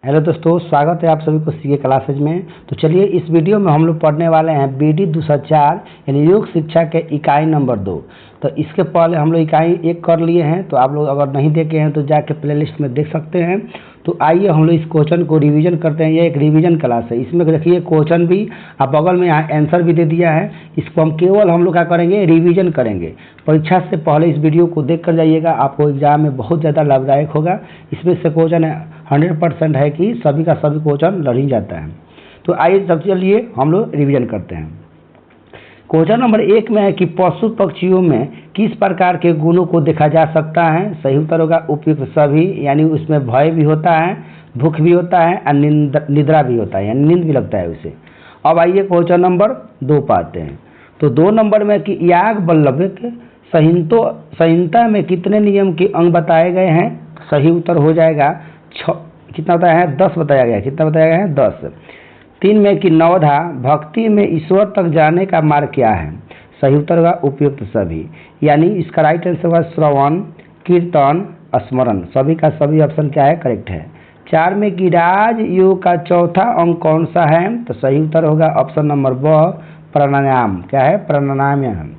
Hello दोस्तों, स्वागत है आप सभी को सीए क्लासेज में। तो चलिए इस वीडियो में हम लोग पढ़ने वाले हैं बीडी 204 यानी योग शिक्षा के इकाई नंबर 2। तो इसके पहले हम लोग इकाई 1 कर लिए हैं, तो आप लोग अगर नहीं देखे हैं तो जाके प्लेलिस्ट में देख सकते हैं। तो आइए हम लोग इस क्वेश्चन को रिवीजन करते हैं। ये एक रिवीजन क्लास है, इसमें देखिए क्वेश्चन भी आप बगल में यहाँ आंसर भी दे दिया है। इसको हम केवल हम लोग क्या करेंगे, रिवीजन करेंगे। परीक्षा से पहले इस वीडियो को देख कर जाइएगा, आपको एग्जाम में बहुत ज़्यादा लाभदायक होगा। इसमें से क्वेश्चन 100% है कि सभी का सभी क्वेश्चन लड़ ही जाता है। तो आइए सब चलिए हम लोग रिवीजन करते हैं। क्वेश्चन नंबर 1 में है कि पशु पक्षियों में किस प्रकार के गुणों को देखा जा सकता है। सही उत्तर होगा उपयुक्त सभी, यानी उसमें भय भी होता है, भूख भी होता है और निद्रा भी होता है, यानी नींद भी लगता है उसे। अब आइए क्वेश्चन नंबर 2 पाते हैं। तो 2 नंबर में कि याज्ञवल्क्य संहिता में कितने नियम के अंग बताए गए हैं। सही उत्तर हो जाएगा कितना बताया है, 10 बताया गया है। कितना बताया गया है, 10। 3 में कि नवधा भक्ति में ईश्वर तक जाने का मार्ग क्या है। सही उत्तर होगा उपयुक्त सभी, यानी इसका राइट आंसर होगा श्रवण, कीर्तन, स्मरण। सभी का सभी ऑप्शन क्या है, करेक्ट है। 4 में कि राज योग का चौथा अंग कौन सा है। तो सही उत्तर होगा ऑप्शन नंबर ब, प्राणायाम। क्या है, प्राणायाम।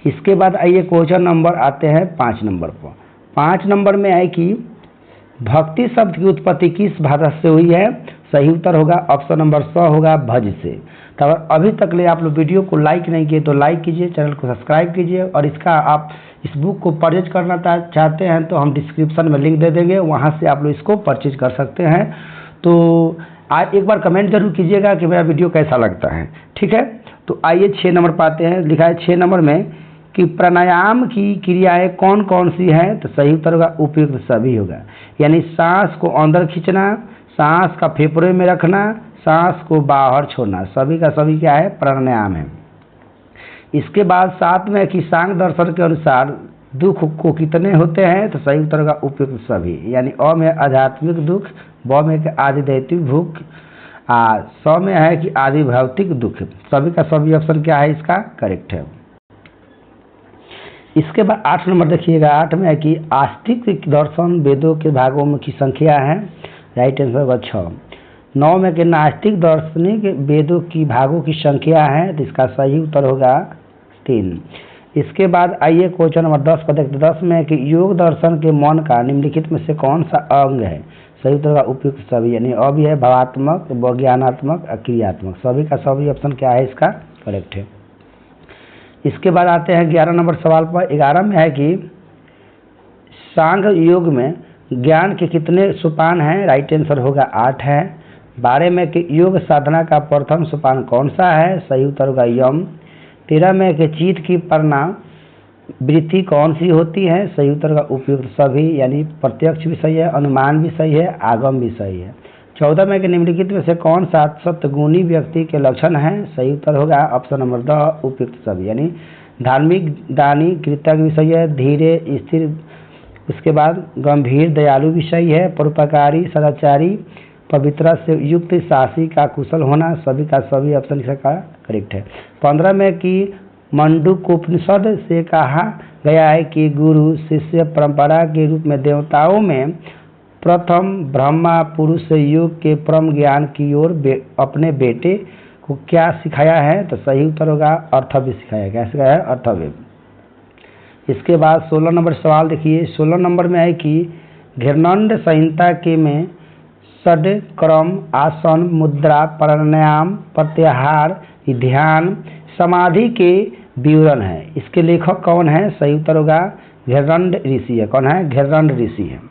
इसके बाद आइए क्वेश्चन नंबर आते हैं 5 नंबर पर। 5 नंबर में है कि भक्ति शब्द की उत्पत्ति किस भाषा से हुई है। सही उत्तर होगा ऑप्शन नंबर स होगा भज से। तो अगर अभी तक ले आप लोग वीडियो को लाइक नहीं किए तो लाइक कीजिए, चैनल को सब्सक्राइब कीजिए। और इसका आप इस बुक को परचेज करना चाहते हैं तो हम डिस्क्रिप्शन में लिंक दे देंगे, वहाँ से आप लोग इसको परचेज कर सकते हैं। तो आज एक बार कमेंट जरूर कीजिएगा कि मेरा वीडियो कैसा लगता है, ठीक है। तो आइए 6 नंबर पाते हैं। लिखा है 6 नंबर में कि प्राणायाम की क्रियाएं कौन कौन सी हैं। तो सही उत्तर होगा उपयुक्त सभी होगा, यानी सांस को अंदर खींचना, सांस का फेफड़े में रखना, सांस को बाहर छोड़ना, सभी का सभी क्या है, प्राणायाम है। इसके बाद 7 में कि सांख्य दर्शन के अनुसार दुख को कितने होते हैं। तो सही उत्तर होगा उपयुक्त सभी, यानी अ में आध्यात्मिक दुख, ब में आदि दैतिक भूख, स में है कि आदि भौतिक दुख। सभी का सभी ऑप्शन क्या है, इसका करेक्ट है। इसके बाद 8 नंबर देखिएगा। 8 में है कि आस्तिक दर्शन वेदों के भागों में की संख्या है। राइट आंसर होगा 6। 9 में कि नास्तिक दार्शनिक वेदों की भागों की संख्या है। तो इसका सही उत्तर होगा 3। इसके बाद आइए क्वेश्चन नंबर 10 पर देखते। 10 में कि योग दर्शन के मन का निम्नलिखित में से कौन सा अंग है। सही उत्तर होगा उपयुक्त सभी, यानी अ भी है भावात्मक, ज्ञानात्मक, क्रियात्मक। सभी का सभी ऑप्शन क्या है, इसका करेक्ट है। इसके बाद आते हैं 11 नंबर सवाल पर। 11 में है कि सांख्य योग में ज्ञान के कितने सोपान हैं। राइट आंसर होगा 8 है। 12 में कि योग साधना का प्रथम सोपान कौन सा है। सही उत्तर होगा यम। 13 में कि चित्त की प्रेरणा वृत्ति कौन सी होती है। सही उत्तर होगा उपयुक्त सभी, यानी प्रत्यक्ष भी सही है, अनुमान भी सही है, आगम भी सही है। 14 में कि निम्नलिखित में से कौन सा सत्गुणी व्यक्ति के लक्षण है। सही उत्तर होगा ऑप्शन नंबर द, उपयुक्त सभी, यानी धार्मिक, दानी, कृतज्ञ भी सही है, धीरे, स्थिर, उसके बाद गंभीर, दयालु भी सही है, परोपकारी, सदाचारी, पवित्रता से युक्त, साहसी का कुशल होना। सभी का सभी ऑप्शन इसका करेक्ट है। 15 में कि मंडूकोपनिषद से कहा गया है कि गुरु शिष्य परंपरा के रूप में देवताओं में प्रथम ब्रह्मा पुरुष से योग के परम ज्ञान की ओर अपने बेटे को क्या सिखाया है। तो सही उत्तर होगा अर्थव्य सिखाया। क्या सिखाया है, अर्थव्य। इसके बाद 16 नंबर सवाल देखिए। 16 नंबर में है कि घृणदंड संहिता के में षड क्रम, आसन, मुद्रा, प्राणायाम, प्रत्याहार, ध्यान, समाधि के विवरण है। इसके लेखक कौन है। सही उत्तर होगा घृणदंड ऋषि है। कौन है, घृणदंड ऋषि है।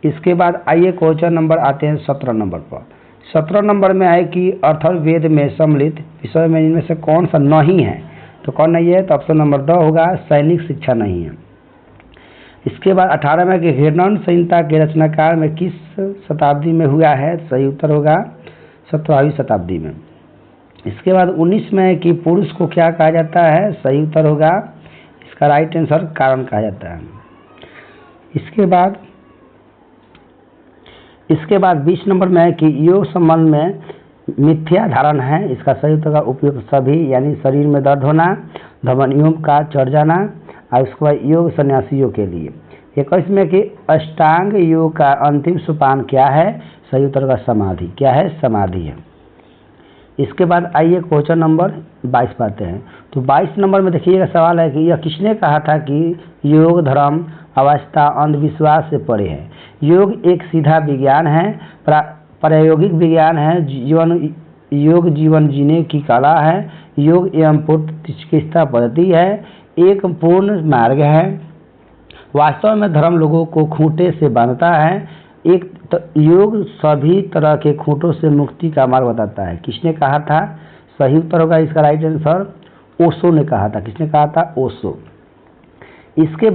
इसके बाद आइए क्वेश्चन नंबर आते हैं 17 नंबर पर। 17 नंबर में है कि अथर्ववेद में सम्मिलित विषय में इनमें से कौन सा नहीं है। तो कौन नहीं है, तो ऑप्शन नंबर द होगा सैनिक शिक्षा नहीं है। इसके बाद 18 में कि घृणदंड संहिता के रचनाकार में किस शताब्दी में हुआ है। सही उत्तर होगा 17वीं शताब्दी में। इसके बाद 19 में है कि पुरुष को क्या कहा जाता है। सही उत्तर होगा इसका राइट आंसर कारण कहा जाता है। इसके बाद 20 नंबर में है कि योग संबंध में मिथ्या धारण है। इसका सही उत्तर होगा उपयुक्त सभी, यानी शरीर में दर्द होना, धमनियों का चढ़ जाना, और उसके बाद योग सन्यासियों के लिए। 21 में कि अष्टांग योग का अंतिम सोपान क्या है। सही उत्तर होगा समाधि। क्या है? समाधि है। इसके बाद आइए क्वेश्चन नंबर 22 पाते हैं। तो 22 नंबर में देखिएगा सवाल है कि यह किसने कहा था कि योग धर्म अवस्था अंधविश्वास से परे है। योग एक सीधा विज्ञान है, प्रायोगिक विज्ञान है, योग जीवन जीने की कला है, योग एवं पूर्ण चिकित्सा पद्धति है, एक पूर्ण मार्ग है। वास्तव में धर्म लोगों को खूंटे से बांधता है, योग सभी तरह के खूंटों से मुक्ति का मार्ग बताता है। किसने कहा था? सही उत्तर होगा इसका राइट आंसर ओशो ने कहा था। किसने कहा था? ओशो। इसके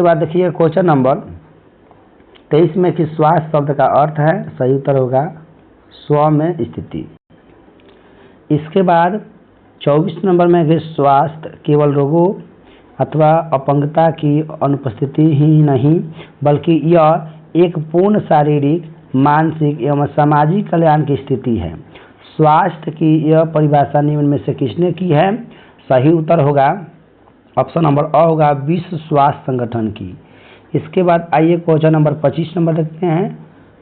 बाद देखिए क्वेश्चन नंबर 23 में कि स्वास्थ्य शब्द का अर्थ है। सही उत्तर होगा स्व में स्थिति। इसके बाद 24 नंबर में कि स्वास्थ्य केवल रोगों अथवा अपंगता की अनुपस्थिति ही नहीं बल्कि यह एक पूर्ण शारीरिक, मानसिक एवं सामाजिक कल्याण की स्थिति है। स्वास्थ्य की यह परिभाषा निम्न में से किसने की है? सही उत्तर होगा ऑप्शन नंबर अ होगा विश्व स्वास्थ्य संगठन की। इसके बाद आइए क्वेश्चन नंबर 25 नंबर देखते हैं।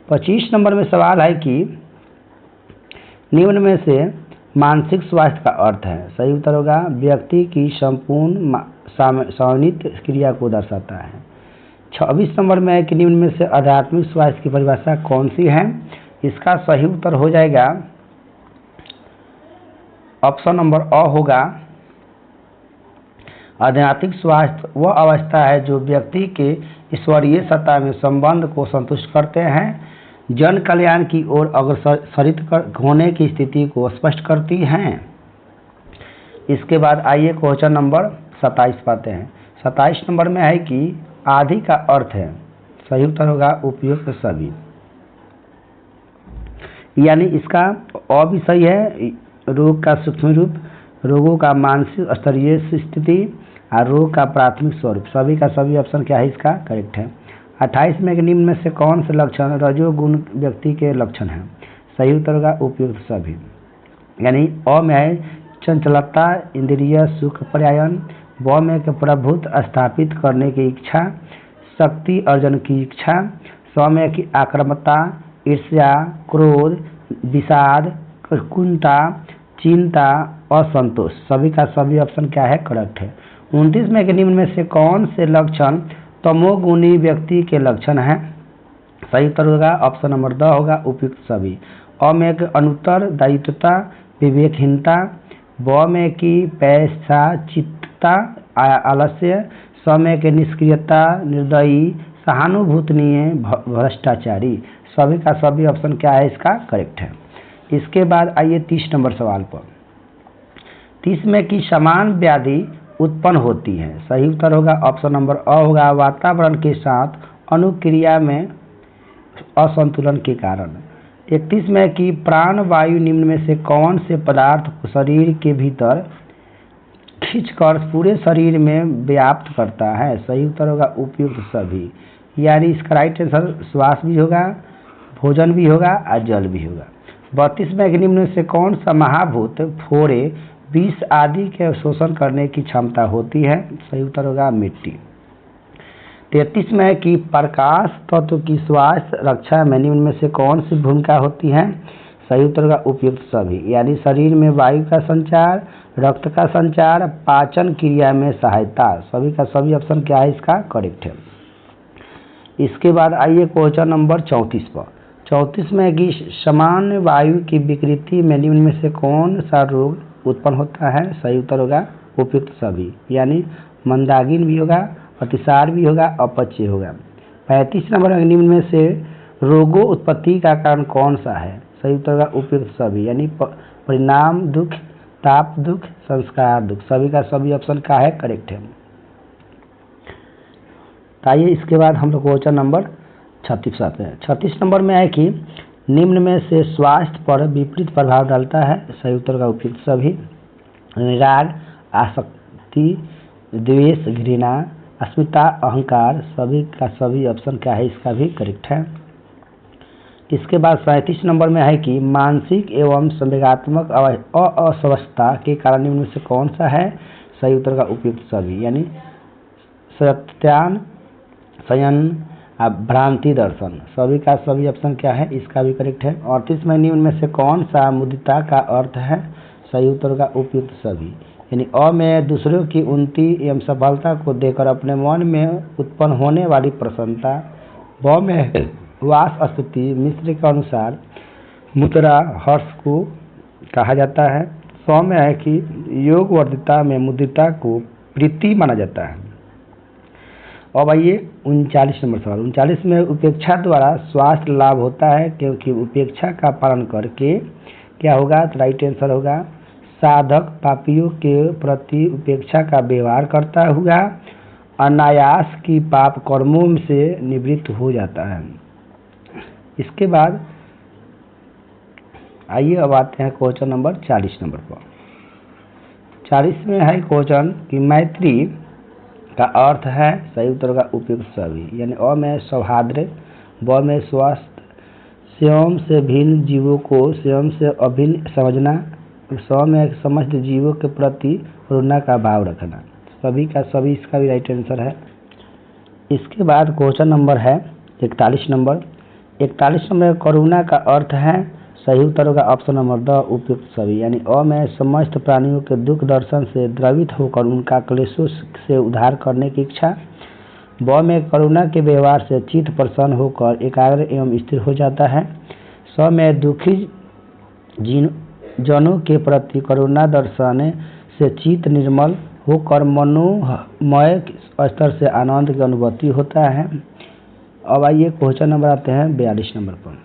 25 नंबर में सवाल है कि निम्न में से मानसिक स्वास्थ्य का अर्थ है। सही उत्तर होगा व्यक्ति की संपूर्ण सामान्य क्रिया को दर्शाता है। 26 नंबर में है कि निम्न में से आध्यात्मिक स्वास्थ्य की परिभाषा कौन सी है? इसका सही उत्तर हो जाएगा ऑप्शन नंबर अ होगा आध्यात्मिक स्वास्थ्य वह अवस्था है जो व्यक्ति के ईश्वरीय सत्ता में संबंध को संतुष्ट करते हैं, जन कल्याण की ओर अग्रसरित होने की स्थिति को स्पष्ट करती हैं। इसके बाद आइए क्वेश्चन नंबर 27 पाते हैं। 27 नंबर में है कि आदि का अर्थ है। सही उत्तर होगा उपयुक्त सभी, यानी इसका अ भी सही है। रोग का सूक्ष्म रूप, रोगों का मानसिक स्तरीय स्थिति और रोग का प्राथमिक स्वरूप, सभी का सभी ऑप्शन क्या है इसका करेक्ट है। 28 में निम्न में से कौन से लक्षण रजोगुण व्यक्ति के लक्षण हैं? सही उत्तर होगा उपयुक्त सभी, यानी अ में है चंचलता, इंद्रिय सुख पर्यायन, ब में के प्रभुत्व स्थापित करने की इच्छा, शक्ति अर्जन की इच्छा, स में की आक्रामकता, ईर्ष्या, क्रोध, विषाद, कुंठा, चिंता, असंतोष, सभी का सभी ऑप्शन क्या है करेक्ट है। 29 में के निम्न में से कौन से लक्षण तमोगुणी व्यक्ति के लक्षण हैं? सही उत्तर होगा ऑप्शन नंबर द होगा उपयुक्त सभी। अ में के अनुत्तर दायित्वता, विवेकहीनता, ब में की पैशाचित्तता, आलस्य, स में के निष्क्रियता, निर्दयी, सहानुभूतनीय, भ्रष्टाचारी, सभी का सभी ऑप्शन क्या है इसका करेक्ट है। इसके बाद आइए 30 नंबर सवाल पर। 30 में की समान व्याधि उत्पन्न होती है। सही उत्तर होगा ऑप्शन नंबर अ होगा वातावरण के साथ अनुक्रिया में असंतुलन के कारण। 31 में कि प्राण वायु निम्न में से कौन से पदार्थ को शरीर के भीतर खींचकर पूरे शरीर में व्याप्त करता है? सही उत्तर होगा उपयुक्त सभी, यानी इसका राइट आंसर श्वास भी होगा, भोजन भी होगा और जल भी होगा। 32 में निम्न में से कौन सा महाभूत फोड़े, विष आदि के शोषण करने की क्षमता होती है? सही उत्तर होगा मिट्टी। 33 में कि प्रकाश तत्व की स्वास्थ्य रक्षा में निम्न में से कौन सी भूमिका होती है? सही उत्तर होगा उपयुक्त सभी, यानी शरीर में वायु का संचार, रक्त का संचार, पाचन क्रिया में सहायता, सभी का सभी ऑप्शन क्या है इसका करेक्ट है। इसके बाद आइए क्वेश्चन नंबर 34 पर। 34 में कि सामान्य वायु की विकृति में निम्न में से कौन सा रोग उत्पन्न होता है? सही उत्तर होगा उपयुक्त सभी, यानी मंदाग्नि भी होगा, अतिसार भी होगा, अपच होगा। 35 नंबर निम्न में से रोगों उत्पत्ति का कारण कौन सा है? सही उत्तर होगा उपयुक्त सभी, यानी परिणाम दुख, ताप दुख, संस्कार दुख, सभी का सभी ऑप्शन का है करेक्ट है। आइए इसके बाद हम लोग क्वेश्चन नंबर 36 आते हैं। 36 नंबर में है कि निम्न में से स्वास्थ्य पर विपरीत प्रभाव डालता है। सही उत्तर का उपयुक्त सभी, राग, आसक्ति, द्वेष, घृणा, अस्मिता, अहंकार, सभी का सभी ऑप्शन क्या है इसका भी करेक्ट है। इसके बाद 37 नंबर में है कि मानसिक एवं संवेगात्मक अस्वस्थता के कारण निम्न में से कौन सा है? सही उत्तर का उपयुक्त सभी, यानी सत्यान, शयन, अब भ्रांति दर्शन, सभी का सभी ऑप्शन क्या है, इसका भी करेक्ट है। 38 में निम्न में से कौन सा मुदिता का अर्थ है, सही उत्तर का उपयुक्त सभी, यानी अ में दूसरों की उन्नति एवं सफलता को देखकर अपने मन में उत्पन्न होने वाली प्रसन्नता, ब में वास स्थिति मिश्र के अनुसार मुद्रा हर्ष को कहा जाता है, स में है कि योग वर्धिता में मुदिता को प्रीति माना जाता है। अब आइए 39 नंबर सवाल। 39 में उपेक्षा द्वारा स्वास्थ्य लाभ होता है क्योंकि उपेक्षा का पालन करके क्या होगा, तो राइट आंसर होगा साधक पापियों के प्रति उपेक्षा का व्यवहार करता हुआ अनायास की पाप कर्मों से निवृत्त हो जाता है। इसके बाद आइए अब आते हैं क्वेश्चन नंबर 40 नंबर पर। 40 में है क्वेश्चन कि मैत्री का अर्थ है, सही उत्तर का उपयुक्त सभी, यानी अ में सौहार्द, ब में स्वस्थ, स्वयं से भिन्न जीवों को स्वयं से अभिन्न समझना, स में समस्त जीवों के प्रति करुणा का भाव रखना, सभी का सभी इसका भी राइट आंसर है। इसके बाद क्वेश्चन नंबर है 41 नंबर। 41 नंबर करुणा का अर्थ है, सही उत्तर होगा ऑप्शन नंबर द उपयुक्त सभी, यानी अ में समस्त प्राणियों के दुख दर्शन से द्रवित होकर उनका क्लेशों से उद्धार करने की इच्छा, ब में करुणा के व्यवहार से चित्त प्रसन्न होकर एकाग्र एवं स्थिर हो जाता है, स में दुखी जनों के प्रति करुणा दर्शाने से चित्त निर्मल होकर मनोमय स्तर से आनंद की अनुभूति होता है। अब आइए क्वेश्चन नंबर आते हैं 42 नंबर पर।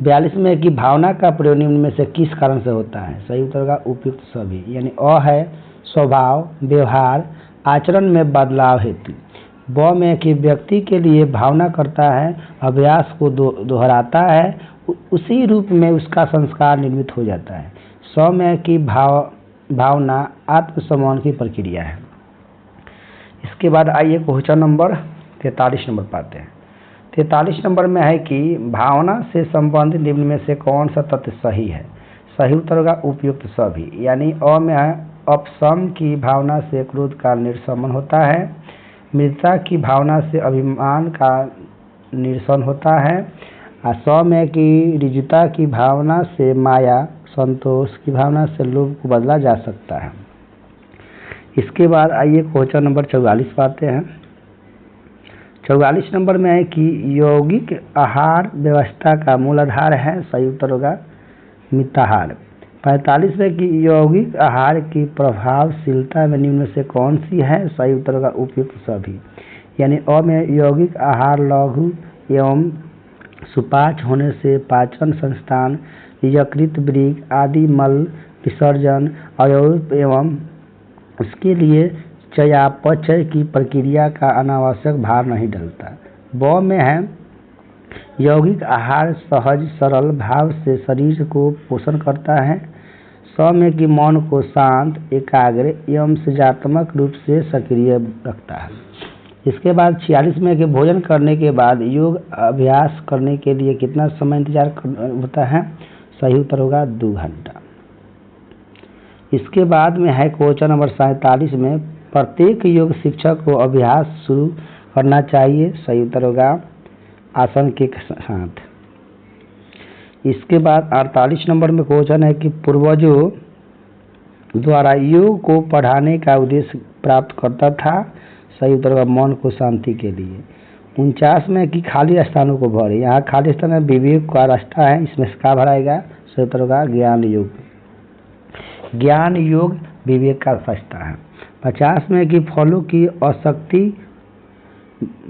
42 में कि भावना का प्रयोग निम्न में से किस कारण से होता है, सही उत्तर का उपयुक्त सभी, यानी अ है स्वभाव व्यवहार आचरण में बदलाव हेतु, ब में कि व्यक्ति के लिए भावना करता है अभ्यास को दोहराता है उसी रूप में उसका संस्कार निर्मित हो जाता है, स में कि भावना आत्मसम्मान की प्रक्रिया है। इसके बाद आइए क्वेश्चन नंबर 43 नंबर पाते हैं। 43 नंबर में है कि भावना से संबंधित निम्न में से कौन सा तथ्य सही है, सही उत्तर का उपयुक्त सभी, यानी अ में है अपशम की भावना से क्रोध का निर्शमन होता है, मित्रता की भावना से अभिमान का निरसन होता है, स में कि ऋजुता की भावना से माया संतोष की भावना से लोभ को बदला जा सकता है। इसके बाद आइए क्वेश्चन नंबर 44 पाते हैं। 44 नंबर में है कि यौगिक आहार व्यवस्था का मूल आधार है, सही उत्तर होगा मिताहार। 45 में कि यौगिक आहार की प्रभावशीलता में निम्न से कौन सी है, सही उत्तर का उपयुक्त सभी, यानी अ में यौगिक आहार लघु एवं सुपाच्य होने से पाचन संस्थान यकृत वृक्क आदि मल विसर्जन अवयव एवं उसके लिए चयापचय की प्रक्रिया का अनावश्यक भार नहीं डलता, ब में है यौगिक आहार सहज सरल भाव से शरीर को पोषण करता है, स में कि मन को शांत एकाग्र एवं सृजनात्मक रूप से सक्रिय रखता है। इसके बाद 46 में कि भोजन करने के बाद योग अभ्यास करने के लिए कितना समय इंतजार होता है, सही उत्तर होगा 2 घंटा। इसके बाद में है क्वेश्चन नंबर 47 में प्रत्येक योग शिक्षक को अभ्यास शुरू करना चाहिए, सही उत्तर होगा आसन के साथ। इसके बाद 48 नंबर में क्वेश्चन है कि पूर्वजों द्वारा योग को पढ़ाने का उद्देश्य प्राप्त करता था, सही उत्तर होगा मन को शांति के लिए। 49 में कि खाली स्थानों को भरे, यहाँ खाली स्थान में विवेक का रास्ता है, इसमें क्या भराएगा, सही उत्तर होगा ज्ञान योग। ज्ञान योग विवेक का रास्ता है। 50 में कि फलों की आसक्ति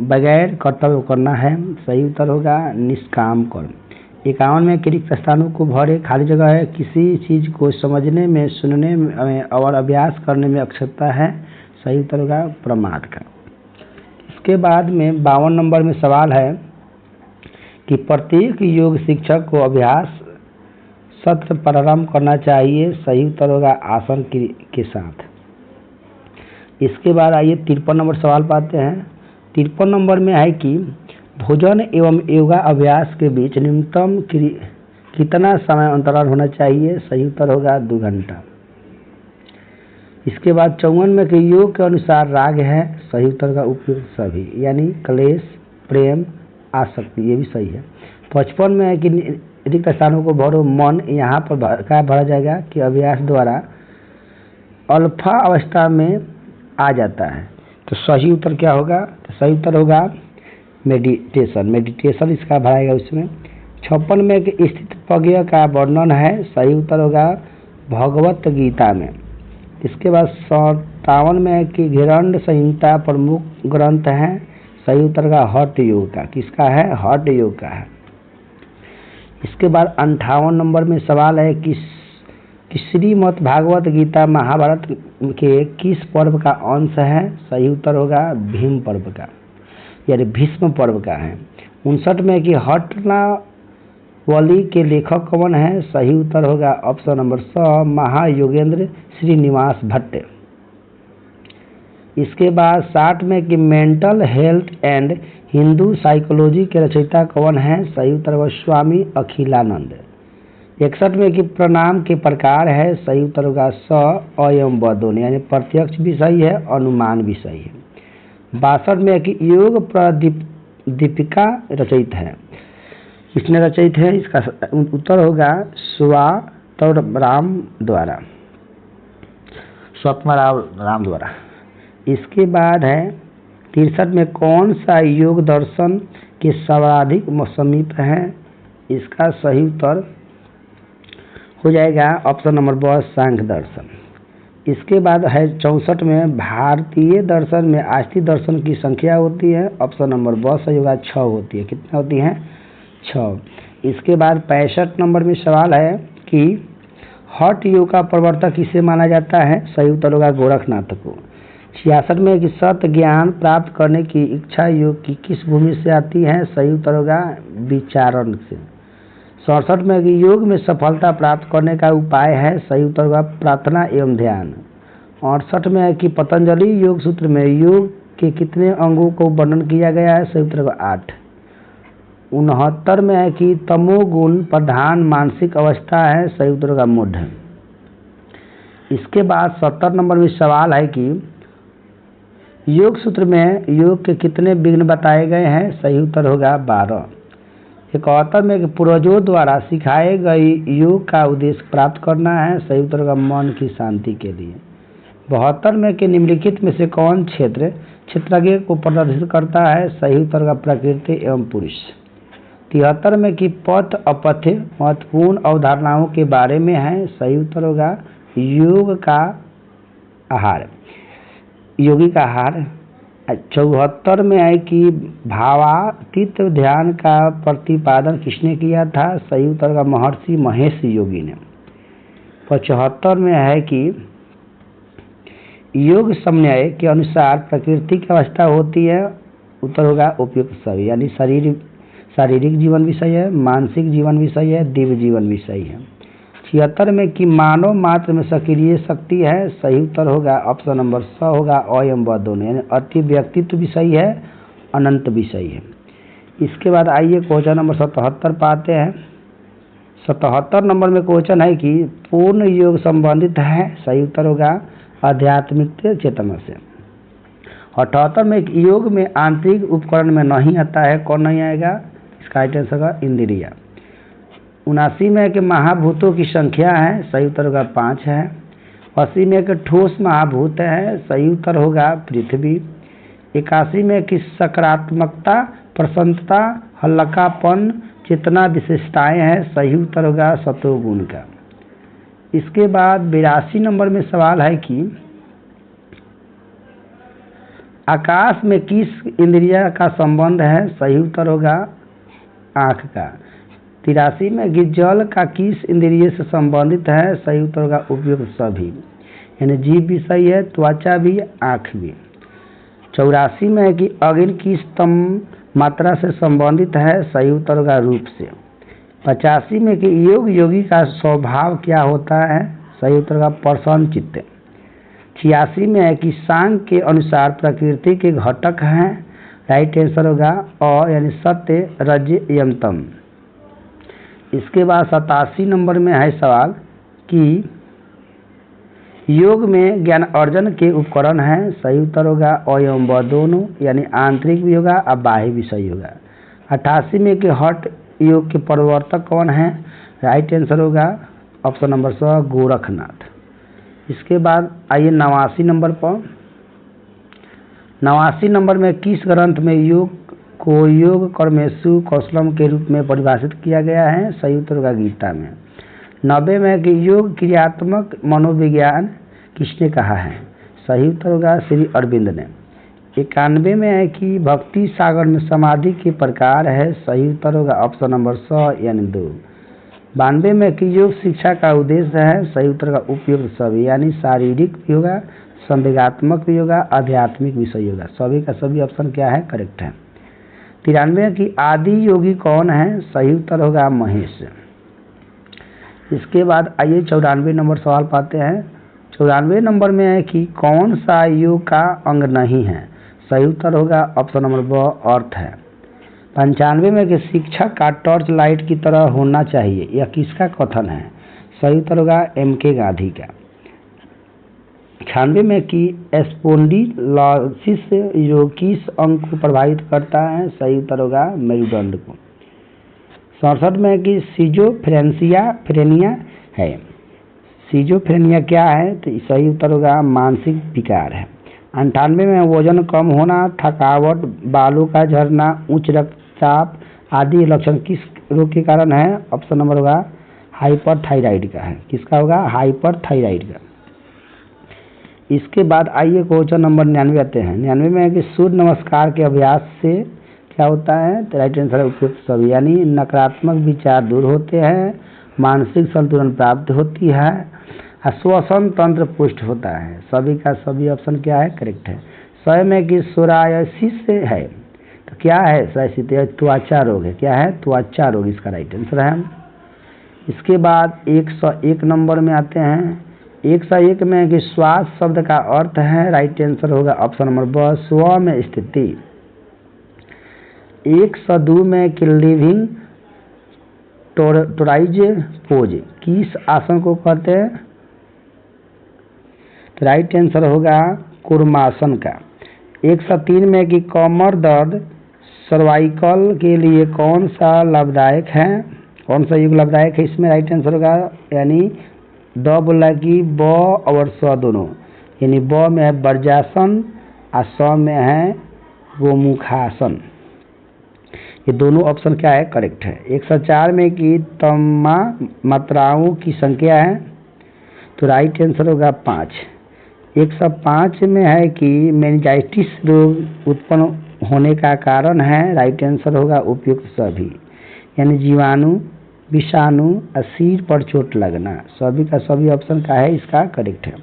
बगैर कर्तव्य करना है, सही उत्तर होगा निष्काम कर्म। 51 में कि रिक्त स्थानों को भरे, खाली जगह है, किसी चीज को समझने में सुनने में और अभ्यास करने में अक्षमता है, सही उत्तर होगा प्रमाद का। इसके बाद में 52 नंबर में सवाल है कि प्रत्येक योग शिक्षक को अभ्यास सत्र प्रारंभ करना चाहिए, सही उत्तर होगा आसन के साथ। इसके बाद आइए 53 नंबर सवाल पाते हैं। 53 नंबर में है कि भोजन एवं योगा अभ्यास के बीच न्यूनतम कितना समय अंतराल होना चाहिए, सही उत्तर होगा 2 घंटा। इसके बाद 54 में कि योग के अनुसार राग है, सही उत्तर का उपयुक्त सभी, यानी क्लेश प्रेम आसक्ति, ये भी सही है। 55 में है कि रिक्त स्थानों को भरो, मन यहाँ पर क्या भरा जाएगा कि अभ्यास द्वारा अल्फा अवस्था में आ जाता है। तो सही उत्तर क्या होगा? तो सही उत्तर होगा मेडिटेशन, मेडिटेशन इसका भराएगा उसमें। 56 में कि स्थित प्रज्ञा का वर्णन है, सही उत्तर होगा भगवत गीता में। इसके बाद 57 में है कि हिरण्य संहिता प्रमुख ग्रंथ है, सही उत्तर का हठ योग का, किसका है? हठ योग का है। इसके बाद 58 नंबर में सवाल है कि श्रीमद् भागवत गीता महाभारत के किस पर्व का अंश है? सही उत्तर होगा भीम पर्व का, यानी भीष्म पर्व का है। 59 में कि हट्टनावली के लेखक कौन है? सही उत्तर होगा ऑप्शन नंबर स महायोगेंद्र श्रीनिवास भट्ट। इसके बाद 60 में कि mental health and Hindu psychology के रचयिता कौन है? सही उत्तर होगा स्वामी अखिलानंद। 61 में कि प्रणाम के प्रकार है, सही उत्तर होगा स अयम व दोनों, यानी प्रत्यक्ष भी सही है, अनुमान भी सही है। 62 में कि योग दीपिका रचयित है, किसने रचयित है? इसका उत्तर होगा स्वतंत्राम द्वारा, स्वतंत्राम द्वारा। इसके बाद है 63 में कौन सा योग दर्शन के सर्वाधिक समीप है? इसका सही उत्तर हो जाएगा ऑप्शन नंबर ब सांख्य दर्शन। इसके बाद है 64 में भारतीय दर्शन में आस्तिक दर्शन की संख्या होती है, ऑप्शन नंबर ब सही होगा 6 होती है। कितना होती है? 6। इसके बाद 65 नंबर में सवाल है कि हठ योग का प्रवर्तक किसे माना जाता है? सही उत्तर होगा गोरखनाथ को। 66 में कि सत्य ज्ञान प्राप्त करने की इच्छा योग की किस भूमि से आती है? सही उत्तर होगा विचारण से। 67 में कि योग में सफलता प्राप्त करने का उपाय है, सही उत्तर होगा प्रार्थना एवं ध्यान। 68 में है कि पतंजलि योग सूत्र में योग के कितने अंगों को वर्णन किया गया है? सही उत्तर होगा 8। 69 में है कि तमोगुण प्रधान मानसिक अवस्था है, सही उत्तर होगा मूढ़। इसके बाद 70 नंबर में सवाल है कि योग सूत्र में योग के कितने विघ्न बताए गए हैं? सही उत्तर होगा 12। 71 में कि पूर्वजों द्वारा सिखाए गए योग का उद्देश्य प्राप्त करना है, सही उत्तर होगा मन की शांति के लिए। 72 में कि निम्नलिखित में से कौन क्षेत्रज्ञ को प्रदर्शित करता है? सही उत्तर होगा प्रकृति एवं पुरुष। 73 में कि पथ अपथ्य महत्वपूर्ण अवधारणाओं के बारे में है, सही उत्तर होगा योग का आहार, योगी का आहार। 74 में है कि भावातीत ध्यान का प्रतिपादन किसने किया था? सही उत्तर का महर्षि महेश योगी ने। 75 में है कि योग समन्वय के अनुसार प्रकृति की अवस्था होती है, उत्तर होगा उपयुक्त सभी, यानी शारीरिक जीवन भी सही है, मानसिक जीवन भी सही है, दिव्य जीवन भी सही है। 76 में कि मानव मात्र में सक्रिय शक्ति है, सही उत्तर होगा ऑप्शन नंबर स होगा अयम व दोनों, यानी अति व्यक्तित्व भी सही है, अनंत भी सही है। इसके बाद आइए क्वेश्चन नंबर 77 पाते हैं। 77 नंबर में क्वेश्चन है कि पूर्ण योग संबंधित है, सही उत्तर होगा आध्यात्मिक चेतना से। 78 में योग में आंतरिक उपकरण में नहीं आता है, कौन नहीं आएगा? इसका आइटम होगा इंद्रिया। 79 में कि महाभूतों की संख्या है, सही उत्तर होगा 5 है। 80 में कि ठोस महाभूत है, सही उत्तर होगा पृथ्वी। 81 में कि सकारात्मकता, प्रसन्नता, हल्कापन, चेतना विशेषताएं हैं, सही उत्तर होगा सतोगुण का। इसके बाद 82 नंबर में सवाल है कि आकाश में किस इंद्रिय का संबंध है? सही उत्तर होगा आँख का। 83 में कि जल का किस इंद्रिय से संबंधित है? सही उत्तर होगा उपयुक्त सभी, यानी जीभ भी सही है, त्वचा भी, आँख भी। 84 में है कि अग्नि किस तम मात्रा से संबंधित है? सही उत्तर होगा रूप से। 85 में कि योग योगी का स्वभाव क्या होता है? सही उत्तर होगा प्रसन्न चित्त। 86 में है कि सांख्य के अनुसार प्रकृति के घटक हैं, राइट आंसर होगा और यानी सत्य, रज, यम, तम। इसके बाद 87 नंबर में है सवाल कि योग में ज्ञान अर्जन के उपकरण हैं, सही उत्तर होगा अ एवं ब दोनों, यानी आंतरिक भी होगा और बाह्य भी सही होगा। 88 में कि हठ योग के प्रवर्तक कौन है? राइट आंसर होगा ऑप्शन नंबर स गोरखनाथ। इसके बाद आइए 89 नंबर पर। 89 नंबर में किस ग्रंथ में योग को योग कर्मेशु कौशलम के रूप में परिभाषित किया गया है? सही उत्तर होगा गीता में। 90 में कि योग क्रियात्मक मनोविज्ञान किसने कहा है? सही उत्तर होगा श्री अरविंद ने। 91 में है कि भक्ति सागर में समाधि के प्रकार है, सही उत्तर होगा ऑप्शन नंबर स यानी 2। 92 में कि योग शिक्षा का उद्देश्य है, सही उत्तर का उपयुक्त सभी, यानी शारीरिक भी होगा, संवेगात्मक भी होगा, आध्यात्मिक भी सही होगा। सभी का सभी ऑप्शन क्या है? करेक्ट है। 93 की आदि योगी कौन है? सही उत्तर होगा महेश। इसके बाद आइए 94 नंबर सवाल पाते हैं। 94 नंबर में है कि कौन सा योग का अंग नहीं है? सही उत्तर होगा ऑप्शन नंबर ब अर्थ है। 95 में कि शिक्षक का टॉर्च लाइट की तरह होना चाहिए, यह किसका कथन है? सही उत्तर होगा M.K. गांधी का। 96 में कि स्पोंडिलोसिस योग किस अंग को प्रभावित करता है? सही उत्तर होगा मेरुदंड को। 67 में कि सिजोफ्रेनिया है, सिजोफ्रेनिया क्या है? तो सही उत्तर होगा मानसिक विकार है। 98 में वजन कम होना, थकावट, बालों का झड़ना, उच्च रक्तचाप आदि लक्षण किस रोग के कारण है? ऑप्शन नंबर होगा हाइपरथायराइड का है। किसका होगा? हाइपरथायराइड का। इसके बाद आइए क्वेश्चन नंबर 99 आते हैं। 99 में है कि सूर्य नमस्कार के अभ्यास से क्या होता है? तो राइट आंसर है उपयुक्त सभी, यानी नकारात्मक विचार दूर होते हैं, मानसिक संतुलन प्राप्त होती है, श्वसन तंत्र पुष्ट होता है। सभी का सभी ऑप्शन क्या है? करेक्ट है। 100 में कि सोरायसिस है, तो क्या है? सोरायसिस त्वचा रोग है। क्या है? त्वचा रोग, इसका राइट आंसर है। इसके बाद 101 नंबर में आते हैं। 101 में कि श्वास शब्द का अर्थ है, राइट आंसर होगा ऑप्शन नंबर ब स्व में स्थिति। 102 में कि लिविंग टोराइज पोज किस आसन को कहते हैं? तो राइट आंसर होगा कूर्मासन का। 103 में कि कमर दर्द सर्वाइकल के लिए कौन सा लाभदायक है? कौन सा योग लाभदायक है? इसमें राइट आंसर होगा, यानी द बोला कि ब और स दोनों, यानी ब में है वज्रासन और स में है गोमुखासन। ये दोनों ऑप्शन क्या है? करेक्ट है। 104 में कि तमा मात्राओं की संख्या है, तो राइट आंसर होगा 5। 105 में है कि मेनिंजाइटिस रोग उत्पन्न होने का कारण है, राइट आंसर होगा उपयुक्त सभी, यानी जीवाणु, विषाणु और सिर पर चोट लगना। सभी का सभी ऑप्शन का है इसका करेक्ट है।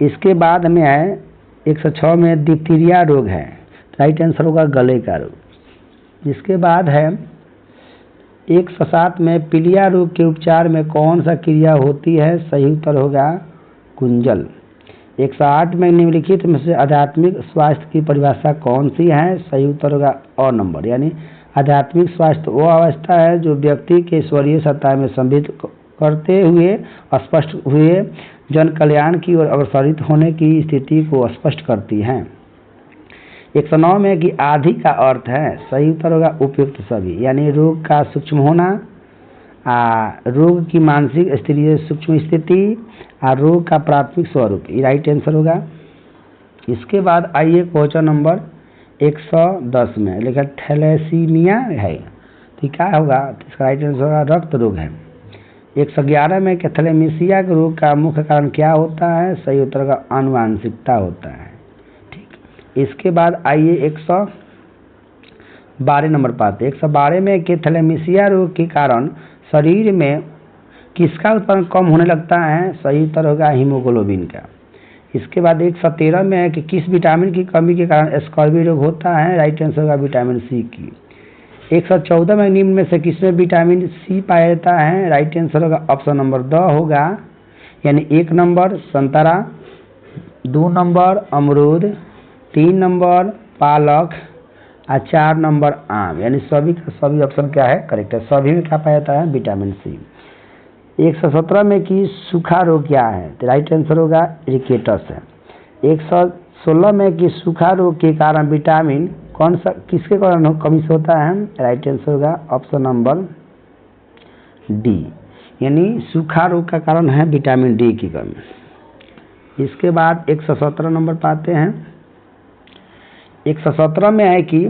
इसके बाद में है 106 में डिप्थीरिया रोग है, राइट आंसर होगा गले का रोग। जिसके बाद है 107 में पीलिया रोग के उपचार में कौन सा क्रिया होती है? सही उत्तर होगा कुंजल। 108 में निम्नलिखित में से आध्यात्मिक स्वास्थ्य की परिभाषा कौन सी है? सही उत्तर होगा अ नंबर, यानी आध्यात्मिक स्वास्थ्य वो अवस्था है जो व्यक्ति के ईश्वरीय सत्ता में संबित करते हुए स्पष्ट हुए जन कल्याण की ओर अग्रसरित होने की स्थिति को स्पष्ट करती है। 109 में कि आदि का अर्थ है, सही उत्तर होगा उपयुक्त सभी, यानी रोग का सूक्ष्म होना, रोग की मानसिक स्तरीय सूक्ष्म स्थिति और रोग का प्राथमिक स्वरूप, ये राइट आंसर होगा। इसके बाद आइए क्वेश्चन नंबर 110 में लिखा थैलेसीमिया है, तो क्या होगा? तो इसका राइट आंसर होगा रक्त रोग है। 111 में कि थैलेमीसिया के रोग का मुख्य कारण क्या होता है? सही उत्तर का आनुवांशिकता होता है। ठीक, इसके बाद आइए 112 नंबर पाते। 112 में कि थैलेमीसिया रोग के कारण शरीर में किसका उत्पादन कम होने लगता है? सही उत्तर होगा हीमोग्लोबिन का। इसके बाद 113 में है कि किस विटामिन की कमी के कारण स्कर्वी रोग होता है? राइट आंसर होगा विटामिन सी की। 114 में निम्न में से किसमें विटामिन सी पाया जाता है? राइट आंसर होगा ऑप्शन नंबर द होगा, यानी 1 नंबर संतरा, 2 नंबर अमरूद, 3 नंबर पालक और 4 नंबर आम, यानी सभी का सभी ऑप्शन क्या है? करेक्ट है। सभी में क्या पाया जाता है? Vitamin C. 117 में कि सूखा रोग क्या है? तो राइट आंसर होगा रिकेटस है। 116 में कि सूखा रोग के कारण विटामिन कौन सा किसके कारण कमी से होता है? राइट आंसर होगा ऑप्शन नंबर डी, यानी सूखा रोग का कारण है विटामिन डी की कमी। इसके बाद 117 नंबर पाते हैं। 117 में है कि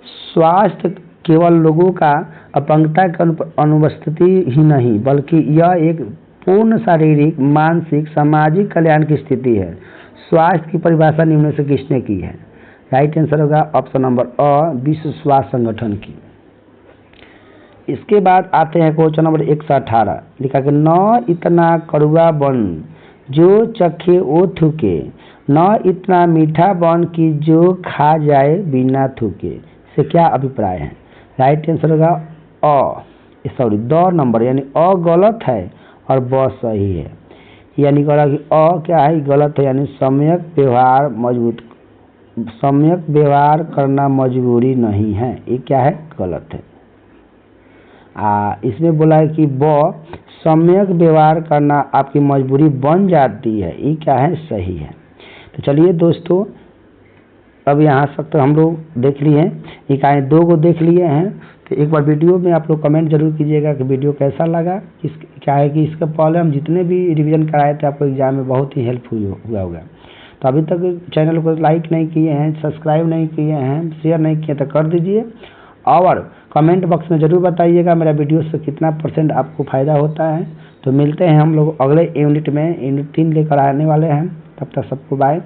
स्वास्थ्य केवल लोगों का अपंगता की अनुपस्थिति ही नहीं बल्कि यह एक पूर्ण शारीरिक, मानसिक, सामाजिक कल्याण की स्थिति है। स्वास्थ्य की परिभाषा निम्न से किसने की है? राइट आंसर होगा ऑप्शन नंबर अ, विश्व स्वास्थ्य संगठन की। इसके बाद आते हैं क्वेश्चन नंबर 118, लिखा कि न इतना कड़वा बन जो चखे वो थूके, न इतना मीठा बन कि जो खा जाए बिना थूके। से क्या अभिप्राय है? राइट आंसर होगा द नंबर, यानी अ गलत है और ब सही है। यानी कहा कि अ क्या है? गलत है, यानी सम्यक व्यवहार करना मजबूरी नहीं है। ये क्या है? गलत है। इसमें बोला है कि ब सम्यक व्यवहार करना आपकी मजबूरी बन जाती है। ये क्या है? सही है। तो चलिए दोस्तों, अब यहाँ तक तो हम लोग देख लिए हैं, इकाई 2 को देख लिए हैं। तो एक बार वीडियो में आप लोग कमेंट जरूर कीजिएगा कि वीडियो कैसा लगा। क्या है कि इसके पहले हम जितने भी रिवीजन कराए थे आपको एग्जाम में बहुत ही हेल्पफुल हुआ होगा। तो अभी तक चैनल को लाइक नहीं किए हैं, सब्सक्राइब नहीं किए हैं, शेयर नहीं किए तो कर दीजिए और कमेंट बॉक्स में ज़रूर बताइएगा मेरा वीडियो से कितना % आपको फ़ायदा होता है। तो मिलते हैं हम लोग अगले यूनिट में, यूनिट 3 लेकर आने वाले हैं। तब तक सबको बाय।